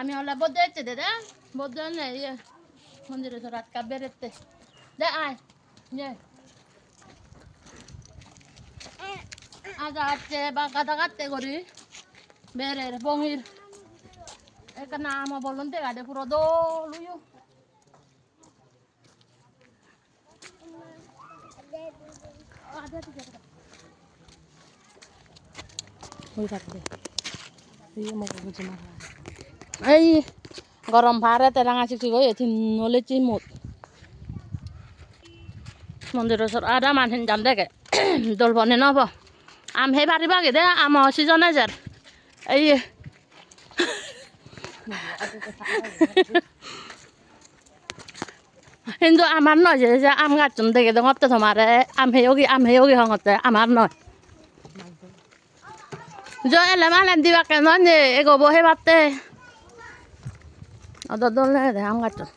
আমি হলে বদলে যাচ্ছে দে বদলে নেই মন্দিরে তো রাত কাপ বেরোতে দে আয় নে আজ হাঁটছে বা গাদা কাটতে করি বেরের বঙির এখানে আমার বলুন তে গাড়ি পুরো দোলুয় এই গরম ভাড়া তেরাঙা চিঠি গই এথি নলে চিমুত মন্দিৰৰ ওচৰত আধা মানুহ যাম দেগে দল বনে নহ'ব আম সেই পাৰিবাগে দে আমৰ ছিজনে যাৰ এই কিন্তু আমাৰ নহয় যে আম গাছজন দেখে দঙতে তোমাৰে আম হেয়গি হঙতে আমাৰ নহয় জলে মানে দিবাকে নহয় এগোবহে পাতে দলে দে আম গাছজন